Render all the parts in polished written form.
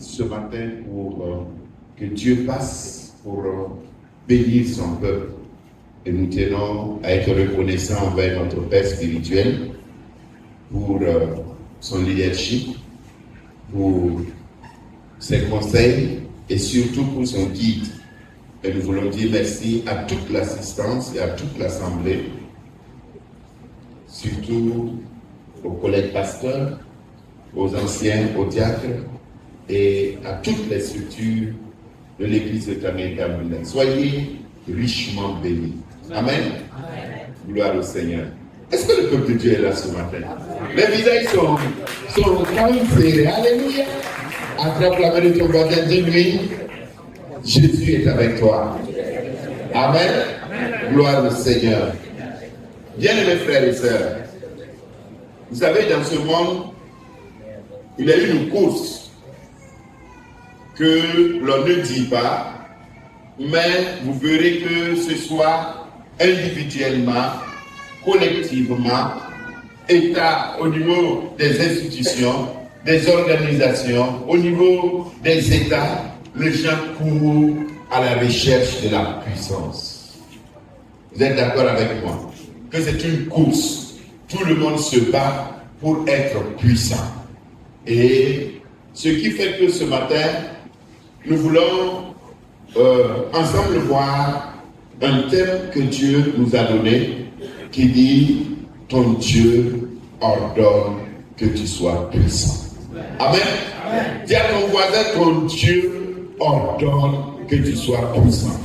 ce matin pour que Dieu passe pour bénir son peuple. Et nous tenons à être reconnaissants envers notre Père spirituel pour son leadership, pour ses conseils et surtout pour son guide. Et nous voulons dire merci à toute l'assistance et à toute l'assemblée, surtout aux collègues pasteurs, aux anciens, aux diacres et à toutes les structures de l'Église éternelle d'Amérique. Soyez richement bénis. Amen. Amen. Gloire au Seigneur. Est-ce que le peuple de Dieu est là ce matin? Les visages sont calmes, serrés. Alléluia. Attrape la main de ton voisin, dis-lui, Jésus est avec toi. Amen. Gloire au Seigneur. Bien-aimés frères et sœurs, vous savez, dans ce monde, il y a une course que l'on ne dit pas, mais vous verrez que ce soit individuellement, collectivement, État au niveau des institutions, des organisations, au niveau des États, les gens courent à la recherche de la puissance. Vous êtes d'accord avec moi? Que c'est une course. Tout le monde se bat pour être puissant. Et ce qui fait que ce matin, nous voulons ensemble voir un thème que Dieu nous a donné qui dit « Ton Dieu ordonne que tu sois puissant ». Amen. Dis à ton voisin, ton Dieu ordonne que tu sois puissant.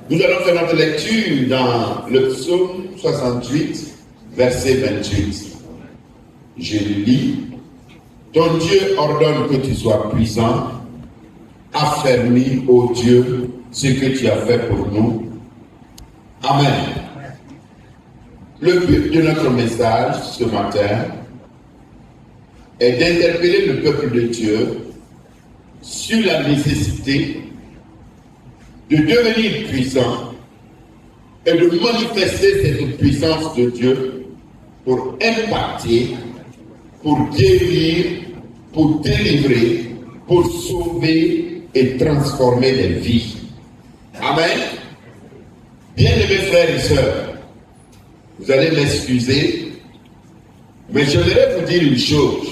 Nous allons faire notre lecture dans le psaume 68, verset 28. Je lis. Ton Dieu ordonne que tu sois puissant. Affermis, ô Dieu, ce que tu as fait pour nous. Amen. Le but de notre message ce matin est d'interpeller le peuple de Dieu sur la nécessité de devenir puissant et de manifester cette puissance de Dieu pour impacter, pour guérir, pour délivrer, pour sauver et transformer les vies. Amen. Bien-aimés frères et sœurs, vous allez m'excuser, mais je voudrais vous dire une chose.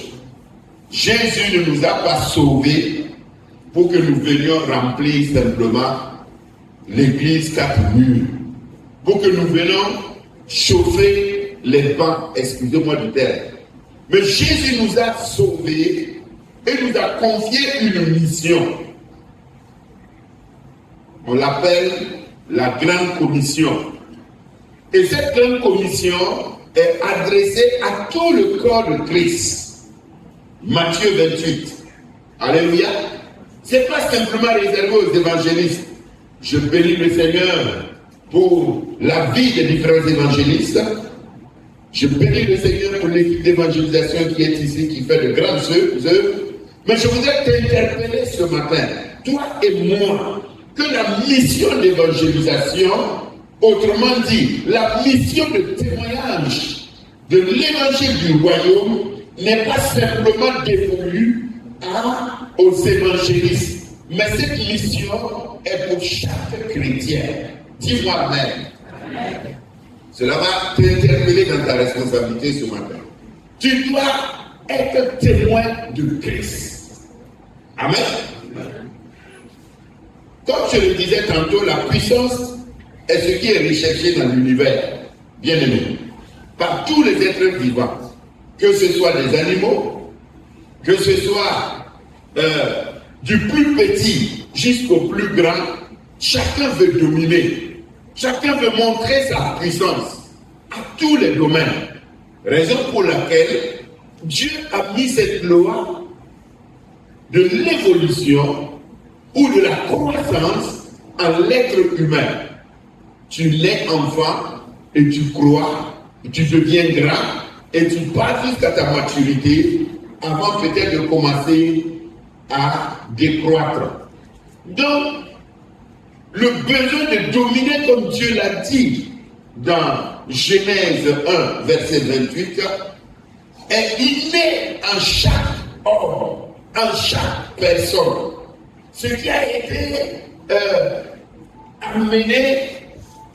Jésus ne nous a pas sauvés pour que nous venions remplir simplement l'église 4 murs, pour que nous venions chauffer les bancs, excusez-moi du terme. Mais Jésus nous a sauvés et nous a confié une mission. On l'appelle la Grande Commission. Et cette Grande Commission est adressée à tout le corps de Christ. Matthieu 28. Alléluia. Ce n'est pas simplement réservé aux évangélistes. Je bénis le Seigneur pour la vie des différents évangélistes. Je bénis le Seigneur pour l'équipe d'évangélisation qui est ici, qui fait de grandes œuvres. Mais je voudrais t'interpeller ce matin, toi et moi, que la mission d'évangélisation, autrement dit, la mission de témoignage de l'évangile du royaume, n'est pas simplement dévolue aux évangélistes. Mais cette mission est pour chaque chrétien. Dis-moi Amen. Cela va t'interpeller dans ta responsabilité ce matin. Tu dois être témoin de Christ. Amen. Comme je le disais tantôt, la puissance est ce qui est recherché dans l'univers, bien aimé, par tous les êtres vivants, que ce soit les animaux, que ce soit du plus petit jusqu'au plus grand, chacun veut dominer, chacun veut montrer sa puissance à tous les domaines. Raison pour laquelle Dieu a mis cette loi de l'évolution ou de la croissance en l'être humain. Tu nais enfant et tu crois, et tu deviens grand et tu pars jusqu'à ta maturité avant peut-être de commencer à décroître. Donc, le besoin de dominer comme Dieu l'a dit dans Genèse 1, verset 28, est inné en chaque homme, en chaque personne, ce qui a été amené,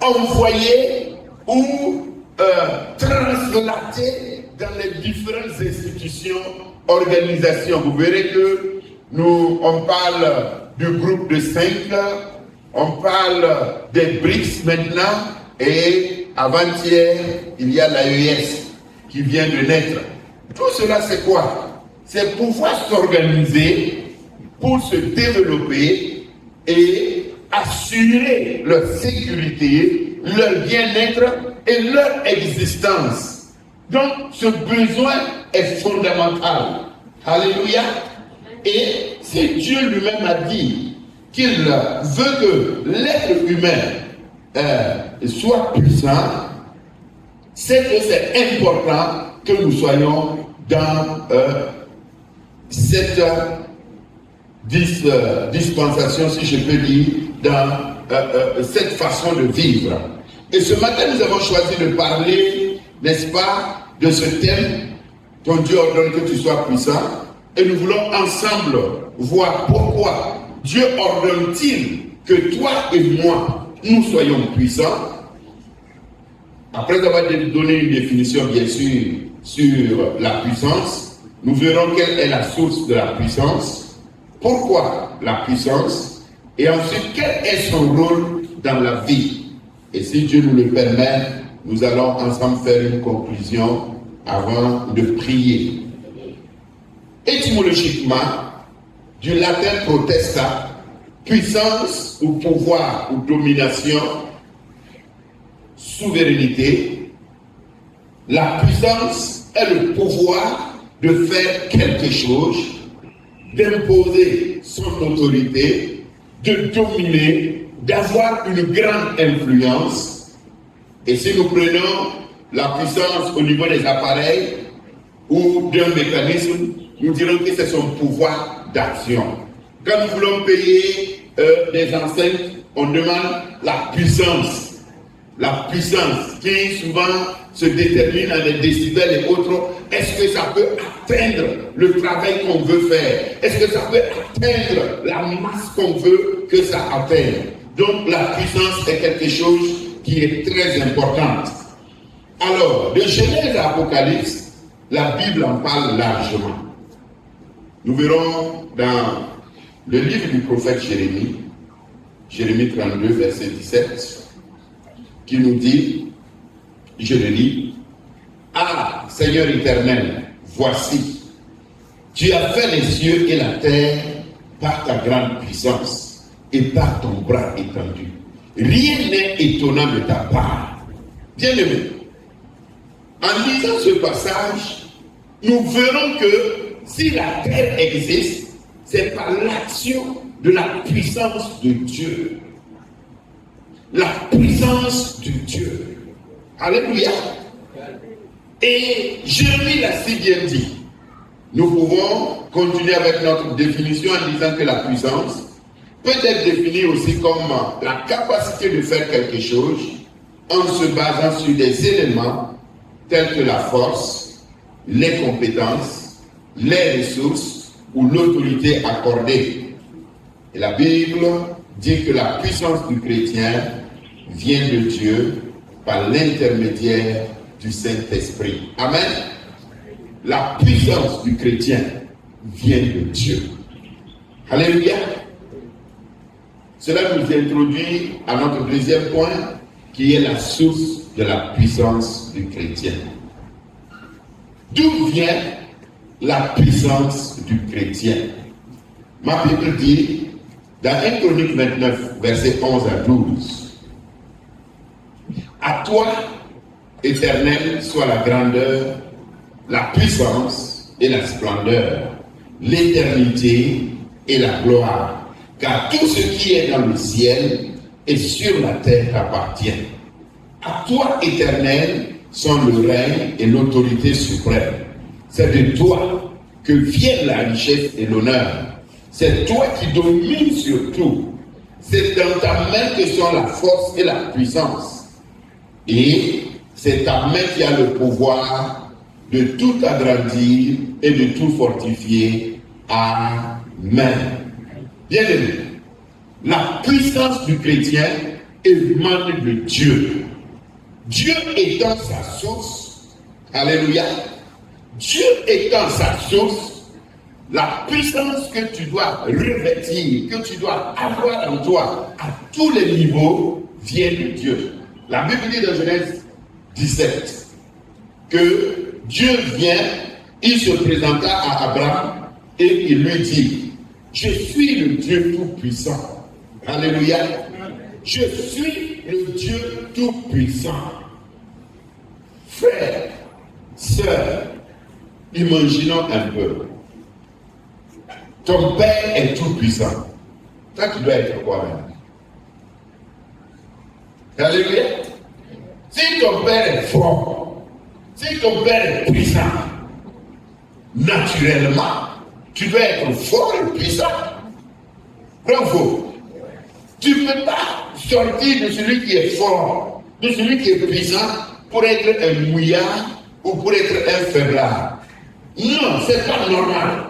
envoyé ou translaté dans les différentes institutions, organisations. Vous verrez que on parle du groupe de 5, on parle des BRICS maintenant, et avant-hier, il y a l'AES qui vient de naître. Tout cela, c'est quoi? C'est pouvoir s'organiser pour se développer et assurer leur sécurité, leur bien-être et leur existence. Donc, ce besoin est fondamental. Alléluia. Et si Dieu lui-même a dit qu'il veut que l'être humain soit puissant, c'est que c'est important que nous soyons dans cette dispensation, si je peux dire, dans cette façon de vivre. Et ce matin, nous avons choisi de parler, n'est-ce pas, de ce thème, ton Dieu ordonne que tu sois puissant, et nous voulons ensemble voir pourquoi Dieu ordonne-t-il que toi et moi, nous soyons puissants. Après avoir donné une définition, bien sûr, sur la puissance, nous verrons quelle est la source de la puissance, pourquoi la puissance, et ensuite quel est son rôle dans la vie. Et si Dieu nous le permet, nous allons ensemble faire une conclusion avant de prier. Étymologiquement, du latin protesta, puissance ou pouvoir ou domination, souveraineté. La puissance est le pouvoir de faire quelque chose, d'imposer son autorité, de dominer, d'avoir une grande influence. Et si nous prenons la puissance au niveau des appareils ou d'un mécanisme, nous dirons que c'est son pouvoir d'action. Quand nous voulons payer des enceintes, on demande la puissance. La puissance qui souvent se détermine à des décibels et autres. Est-ce que ça peut atteindre le travail qu'on veut faire? Est-ce que ça peut atteindre la masse qu'on veut que ça atteigne? Donc la puissance est quelque chose qui est très importante. Alors, de Genèse à Apocalypse, la Bible en parle largement. Nous verrons dans le livre du prophète Jérémie, Jérémie 32, verset 17, qui nous dit, je le lis, « Ah, Seigneur éternel, voici, tu as fait les cieux et la terre par ta grande puissance et par ton bras étendu. Rien n'est étonnant de ta part. » Bien-aimé, en lisant ce passage, nous verrons que si la terre existe, c'est par l'action de la puissance de Dieu. La puissance de Dieu. Alléluia. Et Jérémie l'a si bien dit. Nous pouvons continuer avec notre définition en disant que la puissance peut être définie aussi comme la capacité de faire quelque chose en se basant sur des éléments tels que la force, les compétences, les ressources ou l'autorité accordée. Et la Bible dit que la puissance du chrétien vient de Dieu par l'intermédiaire du Saint-Esprit. Amen. La puissance du chrétien vient de Dieu. Alléluia. Cela nous introduit à notre deuxième point, qui est la source de la puissance du chrétien. D'où vient la puissance du chrétien? Ma Bible dit, dans 1 Chronique 29, versets 11 à 12, « À toi, Éternel, soit la grandeur, la puissance et la splendeur, l'éternité et la gloire, car tout ce qui est dans le ciel et sur la terre t'appartient. À toi, Éternel, sont le règne et l'autorité suprême. C'est de toi que viennent la richesse et l'honneur. C'est toi qui domines sur tout. C'est dans ta main que sont la force et la puissance. Et c'est ta main qui a le pouvoir de tout agrandir et de tout fortifier. Amen. Bien aimé, la puissance du chrétien émane de Dieu. Dieu étant sa source, alléluia, Dieu étant sa source, la puissance que tu dois revêtir, que tu dois avoir en toi à tous les niveaux, vient de Dieu. La Bible dit dans Genèse 17 que Dieu vient, il se présenta à Abraham et il lui dit, je suis le Dieu tout-puissant. Alléluia. Je suis le Dieu tout-puissant. Frères, sœurs, imaginons un peu. Ton Père est tout-puissant. Toi, tu dois être quoi maintenant? Alléluia. Si ton Père est fort, si ton Père est puissant, naturellement, tu dois être fort et puissant. Bravo. Tu ne peux pas sortir de celui qui est fort, de celui qui est puissant, pour être un mouillard ou pour être un faiblard. Non, c'est pas normal.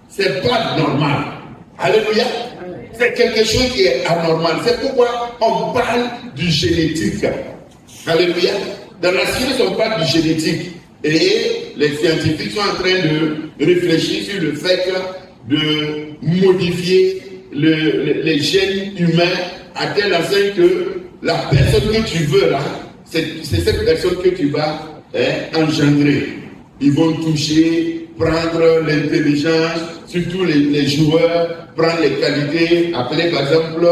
C'est pas normal. Alléluia. C'est quelque chose qui est anormal. C'est pourquoi on parle du génétique. Alléluia. Dans la science, on parle du génétique. Et les scientifiques sont en train de réfléchir sur le fait de modifier les gènes humains à telle enseigne que la personne que tu veux là, c'est cette personne que tu vas engendrer. Ils vont toucher, prendre l'intelligence, surtout les joueurs, prendre les qualités, appeler par exemple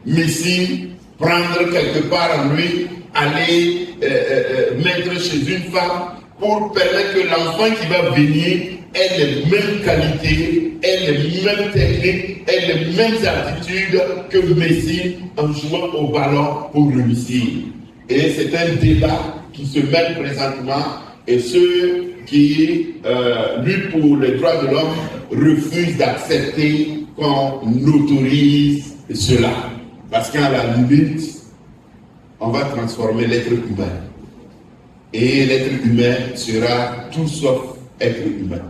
Messi, prendre quelque part en lui, aller mettre chez une femme pour permettre que l'enfant qui va venir ait les mêmes qualités, ait les mêmes techniques, ait les mêmes attitudes que Messi en jouant au ballon pour réussir. Et c'est un débat qui se mène présentement et ceux qui luttent pour les droits de l'homme refusent d'accepter qu'on autorise cela. Parce qu'à la limite, on va transformer l'être humain. Et l'être humain sera tout sauf être humain.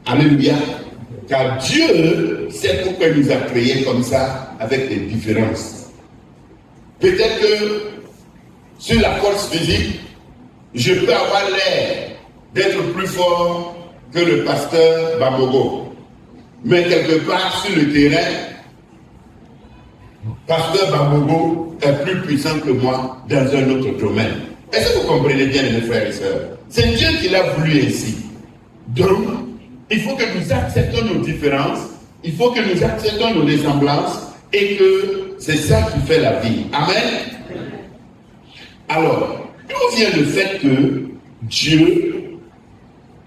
Alléluia. Car Dieu sait pourquoi il nous a créés comme ça, avec des différences. Peut-être que sur la force physique, je peux avoir l'air d'être plus fort que le pasteur Bamogo. Mais quelque part sur le terrain, pasteur Bamogo est plus puissant que moi dans un autre domaine. Est-ce que vous comprenez bien, mes frères et sœurs? C'est Dieu qui l'a voulu ainsi. Donc, il faut que nous acceptons nos différences, il faut que nous acceptons nos ressemblances et que c'est ça qui fait la vie. Amen. Alors, d'où vient le fait que Dieu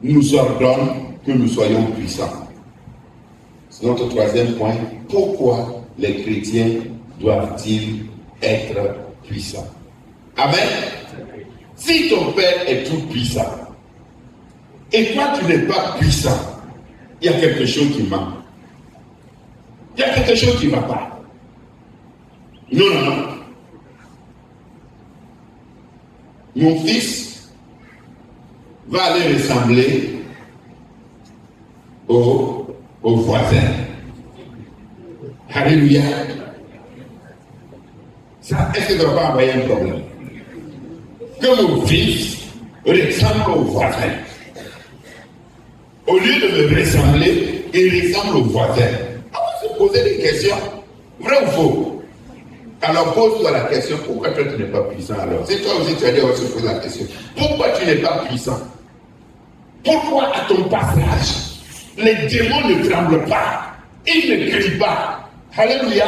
nous ordonne que nous soyons puissants? C'est notre troisième point. Pourquoi les chrétiens doivent-ils être puissants? Amen. Si ton Père est tout puissant et toi tu n'es pas puissant, il y a quelque chose qui manque. Il y a quelque chose qui ne va pas. Non. Mon fils va aller ressembler au voisin. Alléluia. Ça, est-ce que ça ne va pas envoyer un problème? Que mon fils ressemble au voisin. Au lieu de me ressembler, il ressemble au voisin. On va se poser des questions. Vrai ou faux? Alors pose-toi la question, pourquoi toi tu n'es pas puissant alors? C'est toi aussi tu as dit, on va se poser la question. Pourquoi tu n'es pas puissant? Pourquoi à ton passage, les démons ne tremblent pas? Ils ne crient pas. Alléluia.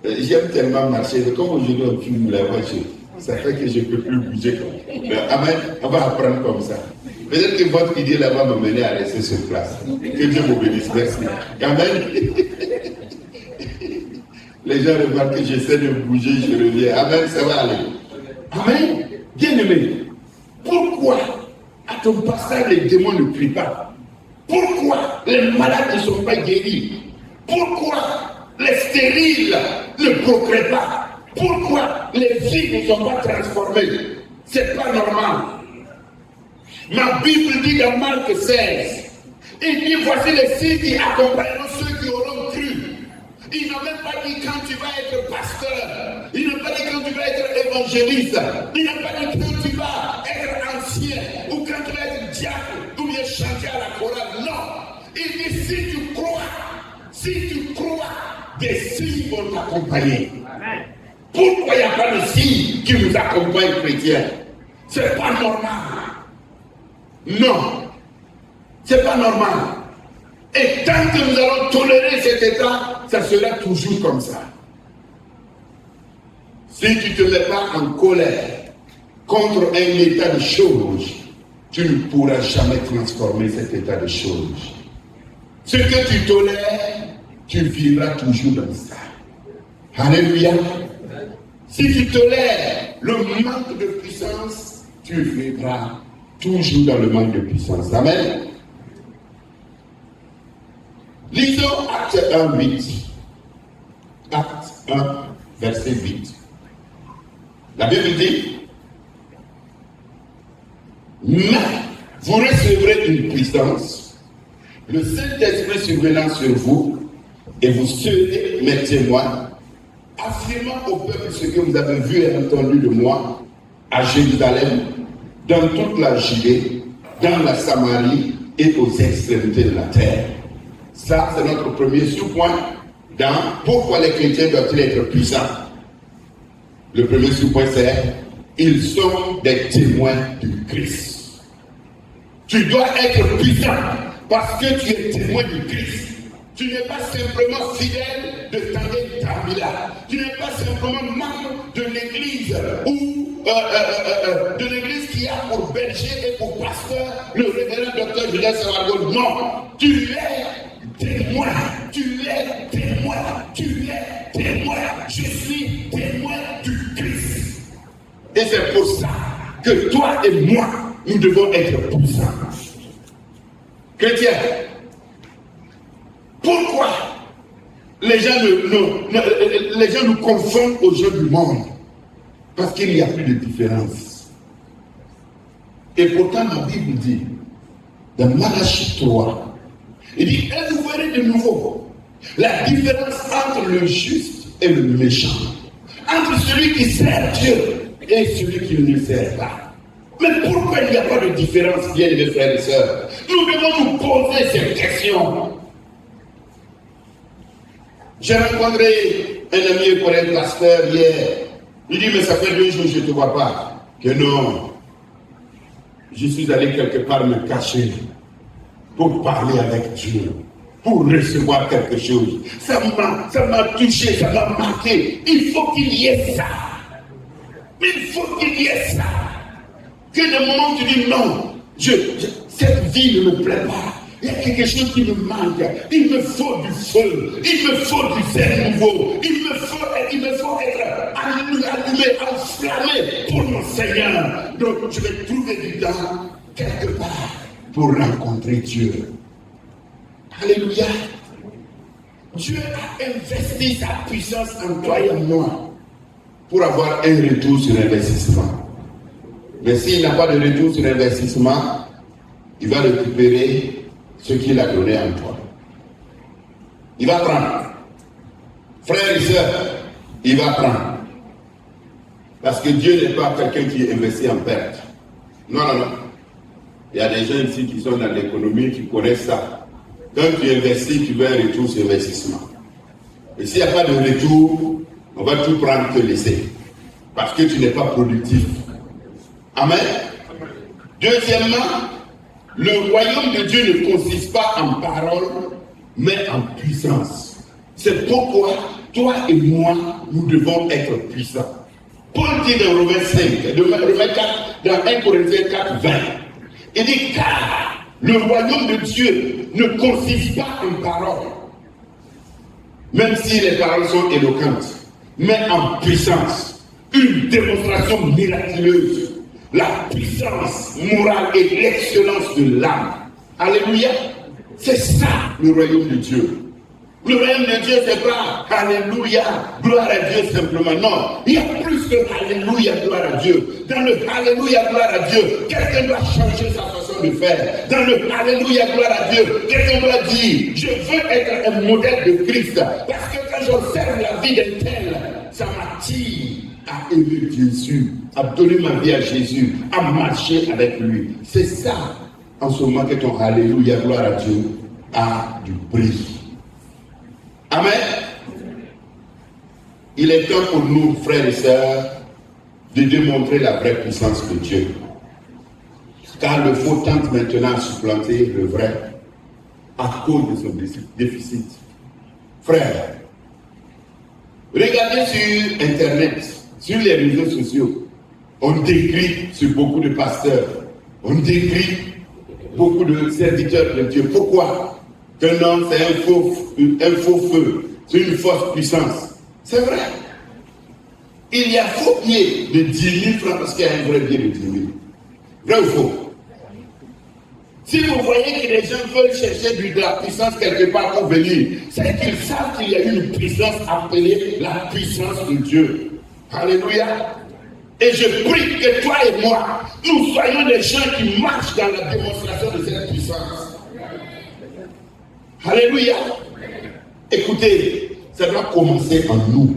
J'aime tellement marcher. Comme aujourd'hui on fume la voiture, ça fait que je ne peux plus bouger. Amen. On va apprendre comme ça. Peut-être que votre idée là va me mener à rester sur place. Que Dieu vous bénisse. Merci. Amen. Les gens remarquent que j'essaie de bouger, je reviens. Amen, ça va aller. Amen. Bien aimé. Pourquoi à ton passage les démons ne crient pas? Pourquoi les malades ne sont pas guéris? Pourquoi les stériles ne procréent pas? Pourquoi les vies ne sont pas transformées? C'est pas normal. Ma Bible dit dans Marc 16, il dit voici les signes qui accompagneront ceux qui auront cru. Il n'a même pas dit quand tu vas être pasteur. Il n'a pas dit quand tu vas être évangéliste. Il n'a pas dit quand tu vas être ancien ou quand tu vas être diacre ou bien chanter à la chorale. Non. Il dit si tu crois, des signes vont t'accompagner. Pourquoi il n'y a pas de signes qui nous accompagnent, chrétiens? C'est pas normal. Non. C'est pas normal. Et tant que nous allons tolérer cet état, ça sera toujours comme ça. Si tu ne te mets pas en colère contre un état de choses, tu ne pourras jamais transformer cet état de choses. Ce que tu tolères, tu vivras toujours dans ça. Alléluia. Si tu tolères le manque de puissance, tu vivras toujours dans le manque de puissance. Amen. Lisons Acte 1, 8. Acte 1, verset 8. La Bible dit, mais vous recevrez une puissance, le Saint-Esprit survenant sur vous, et vous serez mes témoins, affirmant au peuple ce que vous avez vu et entendu de moi, à Jérusalem, dans toute la Judée, dans la Samarie et aux extrémités de la terre. Ça, c'est notre premier sous-point dans pourquoi les chrétiens doivent-ils être puissants. Le premier sous-point, c'est ils sont des témoins du Christ. Tu dois être puissant parce que tu es témoin du Christ. Tu n'es pas simplement fidèle de Tandem Tamila. Tu n'es pas simplement membre de l'église ou de l'église qui a pour berger et pour pasteur le révérend docteur Julien Savargol. Non, tu es témoin, tu es témoin, tu es témoin. Je suis témoin du Christ. Et c'est pour ça que toi et moi, nous devons être puissants. Chrétiens, pourquoi les gens nous confondent aux gens du monde? Parce qu'il n'y a plus de différence. Et pourtant, la Bible dit, dans Malachie 3, il dit, et vous verrez de nouveau la différence entre le juste et le méchant, entre celui qui sert Dieu et celui qui ne le sert pas. Mais pourquoi il n'y a pas de différence, bien mes frères et sœurs? Nous devons nous poser cette question. J'ai rencontré un ami pour un pasteur hier. Il dit, mais ça fait 2 jours que je ne te vois pas. Que non. Je suis allé quelque part me cacher pour parler avec Dieu, pour recevoir quelque chose. Ça m'a touché, ça m'a marqué. Il faut qu'il y ait ça. Il faut qu'il y ait ça. Que le moment où tu dis non, cette vie ne me plaît pas. Il y a quelque chose qui me manque. Il me faut du feu. Il me faut du zèle nouveau. Il me faut être allumé, enflammé pour mon Seigneur. Donc je vais trouver du temps quelque part pour rencontrer Dieu. Alléluia. Dieu a investi sa puissance en toi et en moi pour avoir un retour sur investissement. Mais s'il n'a pas de retour sur investissement, il va récupérer ce qu'il a donné en toi. Il va prendre. Frères et sœurs, il va prendre. Parce que Dieu n'est pas quelqu'un qui investit en perte. Non. Il y a des gens ici qui sont dans l'économie, qui connaissent ça. Quand tu investis, tu veux un retour sur investissement. Et s'il n'y a pas de retour, on va tout prendre, te laisser. Parce que tu n'es pas productif. Amen. Deuxièmement, le royaume de Dieu ne consiste pas en parole, mais en puissance. C'est pourquoi toi et moi, nous devons être puissants. Paul dit dans Romains 5, dans 1 Corinthiens 4, 20, il dit car le royaume de Dieu ne consiste pas en parole, même si les paroles sont éloquentes, mais en puissance, une démonstration miraculeuse. La puissance morale et l'excellence de l'âme. Alléluia. C'est ça le royaume de Dieu. Le règne de Dieu, c'est pas Alléluia, gloire à Dieu simplement. Non, il y a plus que Alléluia, gloire à Dieu. Dans le Alléluia, gloire à Dieu, quelqu'un doit changer sa façon de faire. Dans le Alléluia, gloire à Dieu, quelqu'un doit dire, je veux être un modèle de Christ. Parce que quand j'observe la vie d'un tel, ça m'attire à aimer Jésus, à donner ma vie à Jésus, à marcher avec lui. C'est ça, en ce moment, que ton Alléluia, gloire à Dieu, a du prix. Amen. Il est temps pour nous, frères et sœurs, de démontrer la vraie puissance de Dieu. Car le faux tente maintenant à supplanter le vrai à cause de son déficit. Frères, regardez sur Internet, sur les réseaux sociaux, on décrit sur beaucoup de pasteurs, on décrit beaucoup de serviteurs de Dieu. Pourquoi? Qu'un homme, c'est un faux feu, c'est une fausse puissance. C'est vrai. Il y a faux billets de 10 000 francs parce qu'il y a un vrai billet de 10 000. Vrai ou faux? Si vous voyez que les gens veulent chercher de la puissance quelque part pour venir, c'est qu'ils savent qu'il y a une puissance appelée la puissance de Dieu. Alléluia. Et je prie que toi et moi, nous soyons des gens qui marchent dans la démonstration de cette puissance. Alléluia. Écoutez, ça doit commencer en nous.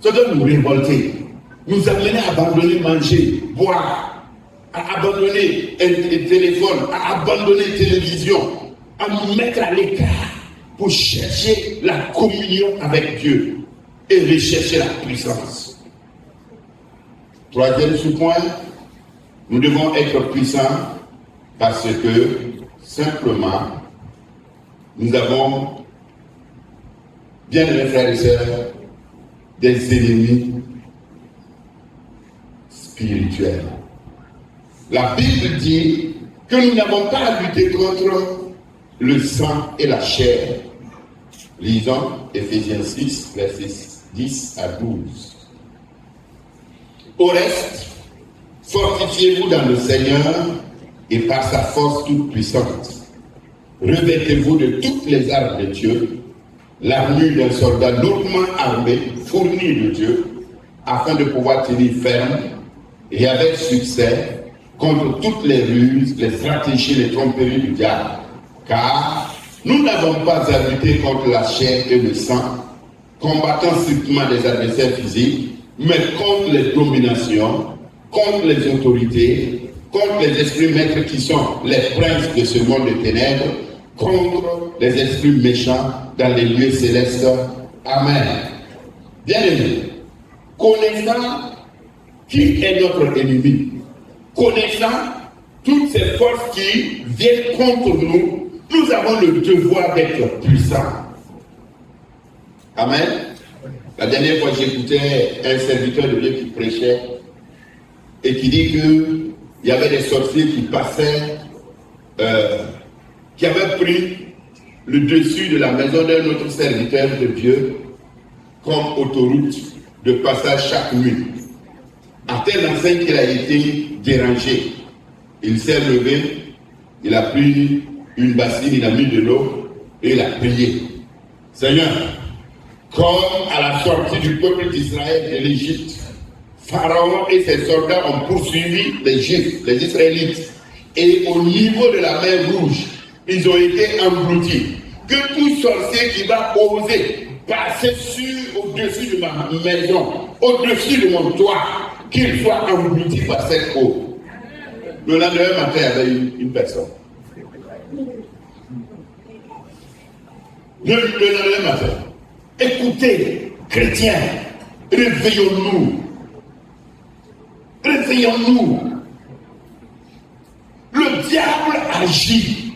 Ça doit nous révolter. Nous amener à abandonner manger, boire, à abandonner un téléphone, à abandonner la télévision, à nous mettre à l'écart pour chercher la communion avec Dieu et rechercher la puissance. Troisième sous-point, nous devons être puissants parce que simplement nous avons, bien aimés frères et sœurs, des ennemis spirituels. La Bible dit que nous n'avons pas à lutter contre le sang et la chair. Lisons Éphésiens 6, versets 10 à 12. Au reste, fortifiez-vous dans le Seigneur et par sa force toute puissante. Revêtez-vous de toutes les armes de Dieu, l'armure d'un soldat lourdement armé, fourni de Dieu, afin de pouvoir tenir ferme et avec succès contre toutes les ruses, les stratégies, les tromperies du diable. Car nous n'avons pas à lutter contre la chair et le sang, combattant strictement les adversaires physiques, mais contre les dominations, contre les autorités, contre les esprits maîtres qui sont les princes de ce monde de ténèbres, contre les esprits méchants dans les lieux célestes. Amen. Bien-aimés, connaissant qui est notre ennemi, connaissant toutes ces forces qui viennent contre nous, nous avons le devoir d'être puissants. Amen. La dernière fois, j'écoutais un serviteur de Dieu qui prêchait et qui dit qu'il y avait des sorciers qui passaient, qui avaient pris le dessus de la maison d'un autre serviteur de Dieu comme autoroute de passage chaque nuit. À telle enseigne qu'il a été dérangé. Il s'est levé, il a pris une bassine, il a mis de l'eau et il a prié. Seigneur, comme à la sortie du peuple d'Israël de l'Égypte, Pharaon et ses soldats ont poursuivi les Juifs, les Israélites, et au niveau de la mer Rouge, ils ont été engloutis. Que tout sorcier qui va oser passer au-dessus de ma maison, au-dessus de mon toit, qu'il soit englouti par cette eau. Le lendemain matin, il y avait une personne. Le lendemain matin. Écoutez, chrétiens, réveillons-nous. Réveillons-nous. Le diable agit.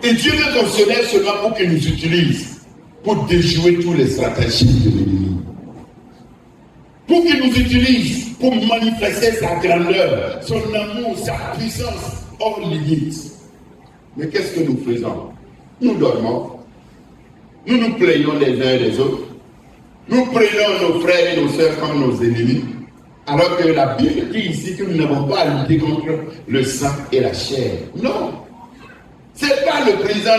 Et Dieu veut qu'on se lève seulement pour qu'il nous utilise, pour déjouer tous les stratégies de l'ennemi. Pour qu'il nous utilise, pour manifester sa grandeur, son amour, sa puissance hors limite. Mais qu'est-ce que nous faisons? Nous dormons. Nous nous plaignons les uns et les autres. Nous prenons nos frères et nos sœurs comme nos ennemis. Alors que la Bible dit ici que nous n'avons pas à lutter contre le sang et la chair. Non. C'est pas le président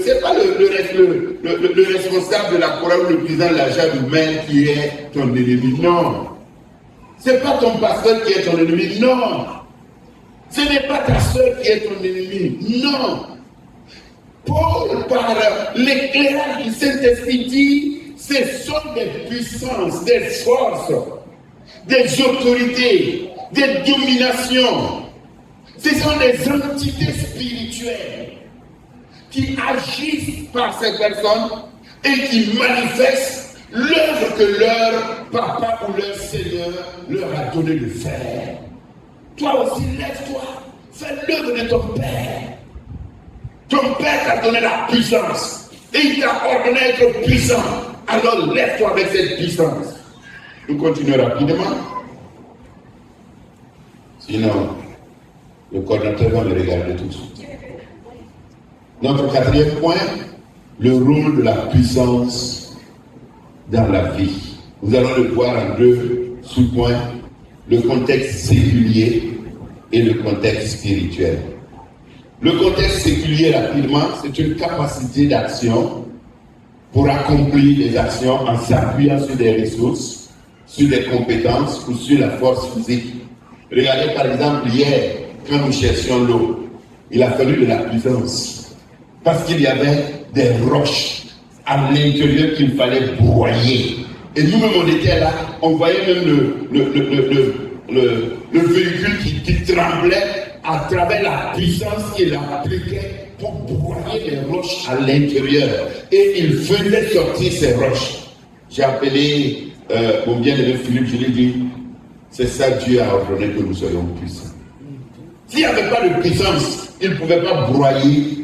c'est pas le responsable de la chorale ou le président de la Jadoumène qui est ton ennemi. Non. C'est pas ton pasteur qui est ton ennemi. Non. Ce n'est pas ta soeur qui est ton ennemi. Non. Paul, par l'éclairage du Saint-Esprit, dit ce sont des puissances, des forces, des autorités, des dominations. Ce sont des entités spirituelles qui agissent par ces personnes et qui manifestent l'œuvre que leur papa ou leur Seigneur leur a donné de faire. Toi aussi, lève-toi, fais l'œuvre de ton Père. Ton Père t'a donné la puissance et il t'a ordonné d'être puissant. Alors lève-toi avec cette puissance. Nous continuons rapidement. Sinon, le coordinateur va me regarder tout de suite. Notre quatrième point, le rôle de la puissance dans la vie. Nous allons le voir en deux sous-points, le contexte séculier et le contexte spirituel. Le contexte séculier, rapidement, c'est une capacité d'action pour accomplir des actions en s'appuyant sur des ressources, sur des compétences ou sur la force physique. Regardez par exemple hier, quand nous cherchions l'eau, il a fallu de la puissance. Parce qu'il y avait des roches à l'intérieur qu'il fallait broyer. Et nous-mêmes, on était là, on voyait même le véhicule qui tremblait à travers la puissance qu'il appliquait pour broyer les roches à l'intérieur. Et il faisait sortir ces roches. J'ai appelé mon bien-aimé Philippe, je lui ai dit, c'est ça Dieu a ordonné que nous soyons puissants. S'il n'y avait pas de puissance, il ne pouvait pas broyer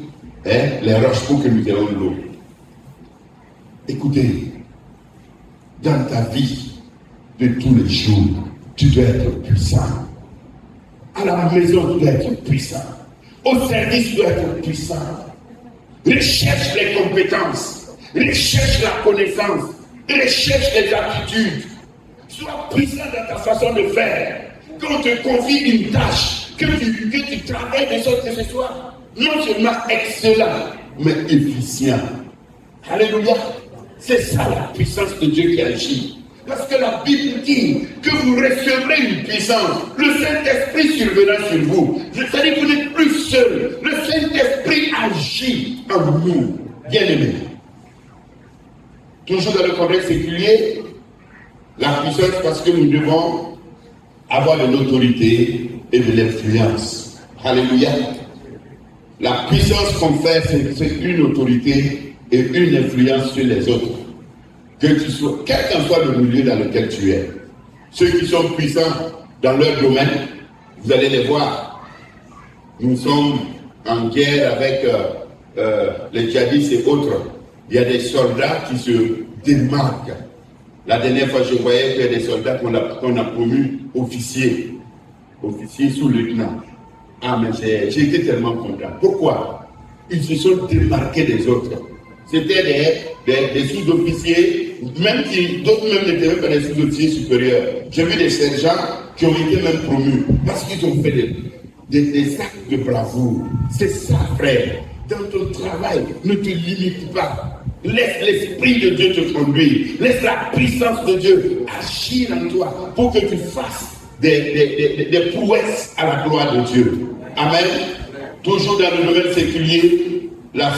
les roches pour que nous ayons de l'eau. Écoutez, dans ta vie de tous les jours, tu dois être puissant. À la maison, tu dois être puissant. Au service, tu dois être puissant. Recherche les compétences. Recherche la connaissance. Recherche les aptitudes. Sois puissant dans ta façon de faire. Quand on te confie une tâche, que tu travailles de sorte que ce soit non seulement excellent, mais efficient. Alléluia. C'est ça la puissance de Dieu qui agit. Parce que la Bible dit que vous recevrez une puissance. Le Saint-Esprit surviendra sur vous. C'est-à-dire que vous n'êtes plus seul. Le Saint-Esprit agit en nous. Bien-aimés. Toujours dans le contexte séculier, la puissance parce que nous devons avoir de l'autorité et de l'influence. Alléluia. La puissance qu'on fait, c'est une autorité et une influence sur les autres. Que tu sois, quel qu'en soit le milieu dans lequel tu es, ceux qui sont puissants dans leur domaine, vous allez les voir. Nous sommes en guerre avec les djihadistes et autres. Il y a des soldats qui se démarquent. La dernière fois, je voyais qu'il y a des soldats qu'on a promus officiers sous-lieutenant. Ah, mais j'ai été tellement content. Pourquoi? Ils se sont démarqués des autres. C'était des sous-officiers, même qui, d'autres même n'étaient même pas des sous-officiers supérieurs. J'ai vu des sergents qui ont été même promus parce qu'ils ont fait des actes de bravoure. C'est ça, frère. Dans ton travail, ne te limite pas. Laisse l'Esprit de Dieu te conduire. Laisse la puissance de Dieu agir en toi pour que tu fasses des prouesses à la gloire de Dieu. Amen. Toujours dans le domaine séculier, la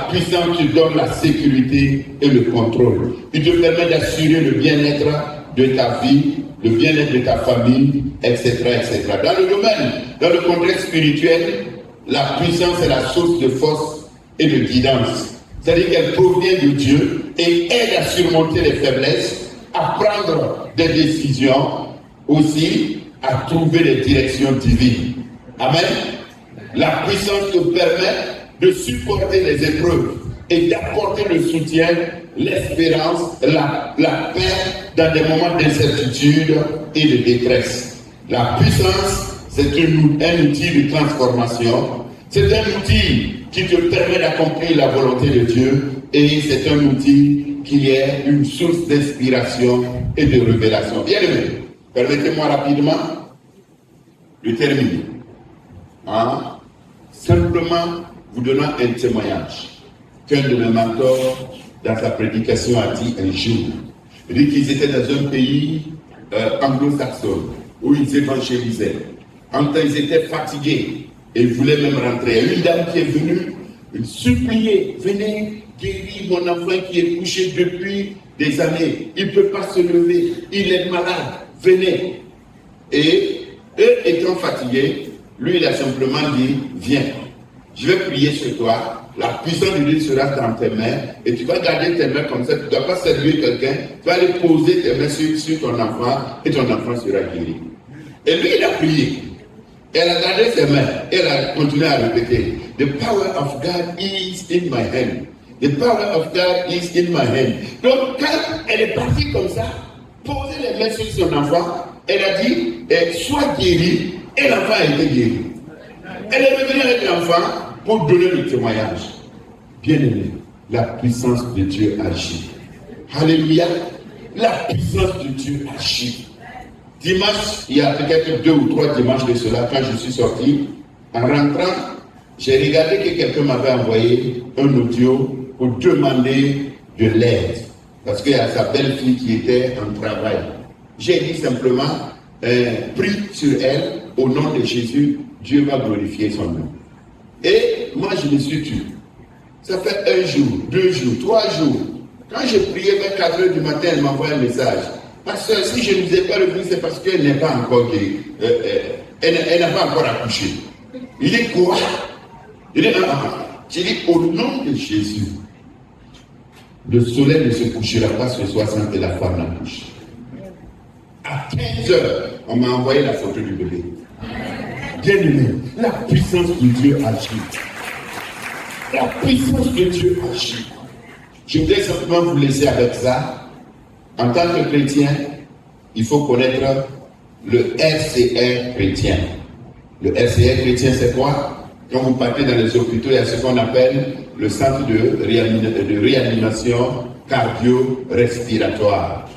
puissance te donne la sécurité et le contrôle. Il te permet d'assurer le bien-être de ta vie, le bien-être de ta famille, etc., etc. Dans le contexte spirituel, la puissance est la source de force et de guidance. C'est-à-dire qu'elle provient de Dieu et aide à surmonter les faiblesses, à prendre des décisions, aussi à trouver les directions divines. Amen. La puissance te permet de supporter les épreuves et d'apporter le soutien, l'espérance, la paix dans des moments d'incertitude et de détresse. La puissance, c'est un outil de transformation. C'est un outil qui te permet d'accomplir la volonté de Dieu et c'est un outil qui est une source d'inspiration et de révélation. Bien aimé, permettez-moi rapidement de terminer. Simplement vous donnant un témoignage qu'un de mes mentors, dans sa prédication, a dit un jour. Il dit qu'ils étaient dans un pays anglo-saxon où ils évangélisaient. En temps, ils étaient fatigués et ils voulaient même rentrer. Une dame qui est venue supplier, venez guérir mon enfant qui est couché depuis des années. Il ne peut pas se lever, il est malade, venez. Et eux étant fatigués, lui il a simplement dit, viens, je vais prier sur toi. La puissance de Dieu sera dans tes mains et tu vas garder tes mains comme ça. Tu ne dois pas saluer quelqu'un. Tu vas aller poser tes mains sur ton enfant et ton enfant sera guéri. Et lui, il a prié. Elle a gardé ses mains. Elle a continué à répéter. The power of God is in my hand. The power of God is in my hand. Donc, quand elle est partie comme ça, poser les mains sur son enfant, elle a dit, sois guéri. Et l'enfant a été guéri. Elle est revenue avec l'enfant pour donner le témoignage. Bien-aimé, la puissance de Dieu agit. Alléluia. La puissance de Dieu agit. Dimanche, il y a peut-être 2 ou 3 dimanches de cela, quand je suis sorti, en rentrant, j'ai regardé que quelqu'un m'avait envoyé un audio pour demander de l'aide. Parce qu'il y a sa belle-fille qui était en travail. J'ai dit simplement, prie sur elle, au nom de Jésus, Dieu va glorifier son nom. Et moi, je me suis tué. Ça fait 1 jour, 2 jours, 3 jours. Quand j'ai prié vers 4 heures du matin, elle m'envoie un message. Parce que si je ne vous ai pas revu, c'est parce qu'elle n'est pas encore guérie. Elle n'a pas encore accouché. Il dit quoi? Il dit, j'ai dit, au nom de Jésus, le soleil ne se couchera pas ce soir sans que la femme n'accouche. À 15 heures, on m'a envoyé la photo du bébé. Bien-aimé, la puissance de Dieu agit. La puissance de Dieu agit. Je voudrais simplement vous laisser avec ça. En tant que chrétien, il faut connaître le RCR chrétien. Le RCR chrétien, c'est quoi? Quand vous partez dans les hôpitaux, il y a ce qu'on appelle le centre de réanimation cardio-respiratoire.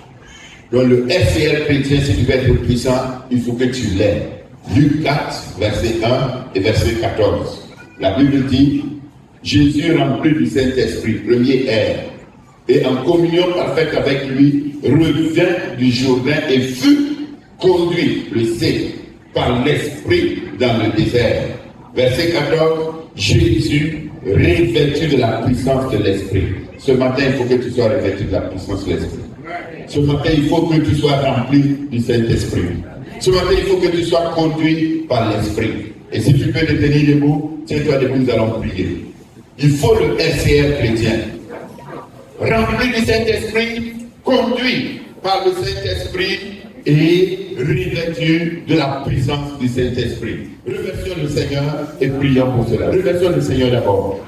Donc le RCR chrétien, si tu veux être puissant, il faut que tu l'aies. Luc 4, verset 1 et verset 14. La Bible dit, Jésus rempli du Saint-Esprit, premier R, et en communion parfaite avec lui, revint du Jourdain et fut conduit, le C, par l'Esprit dans le désert. Verset 14, Jésus revêtu de la puissance de l'Esprit. Ce matin, il faut que tu sois revêtu de la puissance de l'Esprit. Ce matin, il faut que tu sois rempli du Saint-Esprit. Ce matin, il faut que tu sois conduit par l'Esprit. Et si tu peux te tenir debout, tiens-toi debout, nous allons prier. Il faut le RCR chrétien. Rempli du Saint-Esprit, conduit par le Saint-Esprit et revêtu de la puissance du Saint-Esprit. Remercions le Seigneur et prions pour cela. Remercions le Seigneur d'abord.